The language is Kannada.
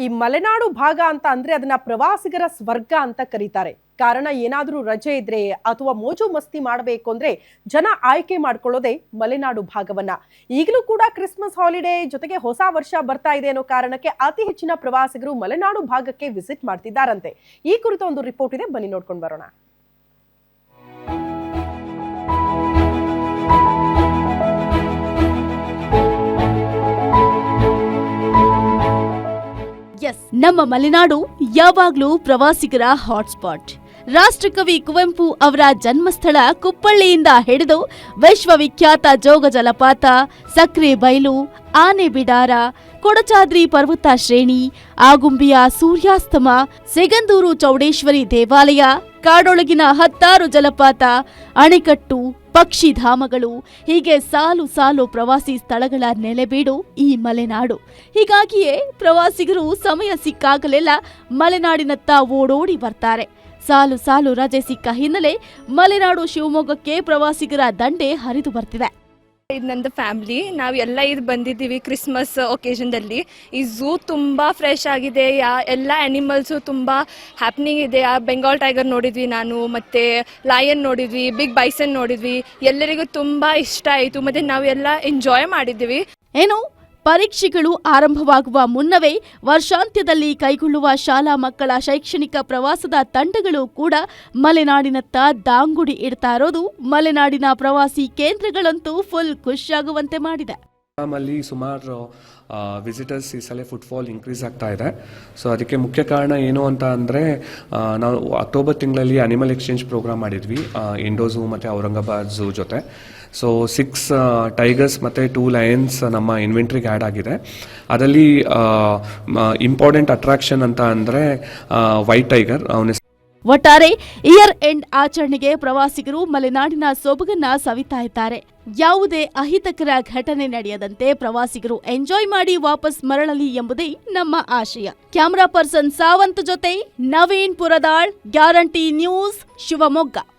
ಈ ಮಲೆನಾಡು ಭಾಗ ಅಂತ ಅಂದ್ರೆ ಅದನ್ನ ಪ್ರವಾಸಿಗರ ಸ್ವರ್ಗ ಅಂತ ಕರೀತಾರೆ. ಕಾರಣ ಏನಾದ್ರೂ ರಜೆ ಇದ್ರೆ ಅಥವಾ ಮೋಜು ಮಸ್ತಿ ಮಾಡಬೇಕು ಅಂದ್ರೆ ಜನ ಆಯ್ಕೆ ಮಾಡ್ಕೊಳ್ಳೋದೇ ಮಲೆನಾಡು ಭಾಗವನ್ನ. ಈಗಲೂ ಕೂಡ ಕ್ರಿಸ್ಮಸ್ ಹಾಲಿಡೇ ಜೊತೆಗೆ ಹೊಸ ವರ್ಷ ಬರ್ತಾ ಇದೆ ಅನ್ನೋ ಕಾರಣಕ್ಕೆ ಅತಿ ಹೆಚ್ಚಿನ ಪ್ರವಾಸಿಗರು ಮಲೆನಾಡು ಭಾಗಕ್ಕೆ ವಿಸಿಟ್ ಮಾಡ್ತಿದ್ದಾರಂತೆ. ಈ ಕುರಿತು ಒಂದು ರಿಪೋರ್ಟ್ ಇದೆ, ಬನ್ನಿ ನೋಡ್ಕೊಂಡು ಬರೋಣ. ನಮ್ಮ ಮಲೆನಾಡು ಯಾವಾಗ್ಲೂ ಪ್ರವಾಸಿಗರ ಹಾಟ್ಸ್ಪಾಟ್. ರಾಷ್ಟ್ರಕವಿ ಕುವೆಂಪು ಅವರ ಜನ್ಮಸ್ಥಳ ಕುಪ್ಪಳ್ಳಿಯಿಂದ ಹಿಡಿದು ವಿಶ್ವವಿಖ್ಯಾತ ಜೋಗ ಜಲಪಾತ, ಸಕ್ರೆ ಬೈಲು, ಆನೆ ಬಿಡಾರ, ಕೊಡಚಾದ್ರಿ ಪರ್ವತ ಶ್ರೇಣಿ, ಆಗುಂಬಿಯ ಸೂರ್ಯಾಸ್ತಮ, ಸಿಗಂದೂರು ಚೌಡೇಶ್ವರಿ ದೇವಾಲಯ, ಕಾಡೊಳಗಿನ 10 ಜಲಪಾತ, ಅಣೆಕಟ್ಟು, ಪಕ್ಷಿಧಾಮಗಳು, ಹೀಗೆ ಸಾಲು ಸಾಲು ಪ್ರವಾಸಿ ಸ್ಥಳಗಳ ನೆಲೆಬೀಡು ಈ ಮಲೆನಾಡು. ಹೀಗಾಗಿಯೇ ಪ್ರವಾಸಿಗರು ಸಮಯ ಸಿಕ್ಕಾಗಲೆಲ್ಲ ಮಲೆನಾಡಿನತ್ತ ಓಡೋಡಿ ಬರ್ತಾರೆ. ಸಾಲು ಸಾಲು ರಜೆ ಸಿಕ್ಕ ಹಿನ್ನೆಲೆ ಮಲೆನಾಡು ಶಿವಮೊಗ್ಗಕ್ಕೆ ಪ್ರವಾಸಿಗರ ದಂಡೆ ಹರಿದು ಬರ್ತಿದೆ. ಇದು ನಂದು ಫ್ಯಾಮಿಲಿ, ನಾವು ಎಲ್ಲ ಇದು ಬಂದಿದ್ದೀವಿ ಕ್ರಿಸ್ಮಸ್ ಒಕೇಶನ್ದಲ್ಲಿ. ಈ ಝೂ ತುಂಬ ಫ್ರೆಶ್ ಆಗಿದೆ, ಎಲ್ಲ ಆ್ಯನಿಮಲ್ಸು ತುಂಬ ಹ್ಯಾಪ್ನಿಂಗ್ ಇದೆ. ಬೆಂಗಾಲ್ ಟೈಗರ್ ನೋಡಿದ್ವಿ ನಾನು, ಮತ್ತು ಲಯನ್ ನೋಡಿದ್ವಿ, ಬಿಗ್ ಬೈಸನ್ ನೋಡಿದ್ವಿ. ಎಲ್ಲರಿಗೂ ತುಂಬ ಇಷ್ಟ ಆಯಿತು, ಮತ್ತು ನಾವು ಎಲ್ಲ ಎಂಜಾಯ್ ಮಾಡಿದ್ದೀವಿ. ಏನು ಪರೀಕ್ಷೆಗಳು ಆರಂಭವಾಗುವ ಮುನ್ನವೇ ವರ್ಷಾಂತ್ಯದಲ್ಲಿ ಕೈಗೊಳ್ಳುವ ಶಾಲಾ ಮಕ್ಕಳ ಶೈಕ್ಷಣಿಕ ಪ್ರವಾಸದ ತಂಡಗಳು ಕೂಡ ಮಲೆನಾಡಿನತ್ತ ದಾಂಗುಡಿ ಇಡ್ತಾ ಇರೋದು ಮಲೆನಾಡಿನ ಪ್ರವಾಸಿ ಕೇಂದ್ರಗಳಂತೂ ಫುಲ್ ಖುಷಿಯಾಗುವಂತೆ ಮಾಡಿದೆ. ಅಲ್ಲಿ ಸುಮಾರು ವಿಸಿಟರ್ಸ್ ಈ ಸಲ ಫುಟ್ಫಾಲ್ ಇನ್ಕ್ರೀಸ್ ಆಗ್ತಾ ಇದೆ. ಸೊ ಅದಕ್ಕೆ ಮುಖ್ಯ ಕಾರಣ ಏನು ಅಂತ ಅಂದರೆ, ನಾವು ಅಕ್ಟೋಬರ್ ತಿಂಗಳಲ್ಲಿ ಅನಿಮಲ್ ಎಕ್ಸ್ಚೇಂಜ್ ಪ್ರೋಗ್ರಾಮ್ ಮಾಡಿದ್ವಿ ಇಂಡೋ ಝೂ ಮತ್ತು ಔರಂಗಾಬಾದ್ ಝೂ ಜೊತೆ. ಸೊ 6 ಟೈಗರ್ಸ್ ಮತ್ತು 2 ಲಯನ್ಸ್ ನಮ್ಮ ಇನ್ವೆಂಟ್ರಿಗೆ ಆ್ಯಡ್ ಆಗಿದೆ. ಅದರಲ್ಲಿ ಇಂಪಾರ್ಟೆಂಟ್ ಅಟ್ರಾಕ್ಷನ್ ಅಂತ ಅಂದರೆ ವೈಟ್ ಟೈಗರ್. ಒಟ್ಟಾರೆ ಇಯರ್ ಎಂಡ್ ಆಚರಣೆಗೆ ಪ್ರವಾಸಿಗರು ಮಲೆನಾಡಿನ ಸೊಬಗನ್ನ ಸವಿತಾ ಇದ್ದಾರೆ. ಯಾವುದೇ ಅಹಿತಕರ ಘಟನೆ ನಡೆಯದಂತೆ ಪ್ರವಾಸಿಗರು ಎಂಜಾಯ್ ಮಾಡಿ ವಾಪಸ್ ಮರಳಲಿ ಎಂಬುದೇ ನಮ್ಮ ಆಶಯ. ಕ್ಯಾಮರಾ ಪರ್ಸನ್ ಸಾವಂತ್ ಜೊತೆ ನವೀನ್ ಪುರದಾಳ್, ಗ್ಯಾರಂಟಿ ನ್ಯೂಸ್, ಶಿವಮೊಗ್ಗ.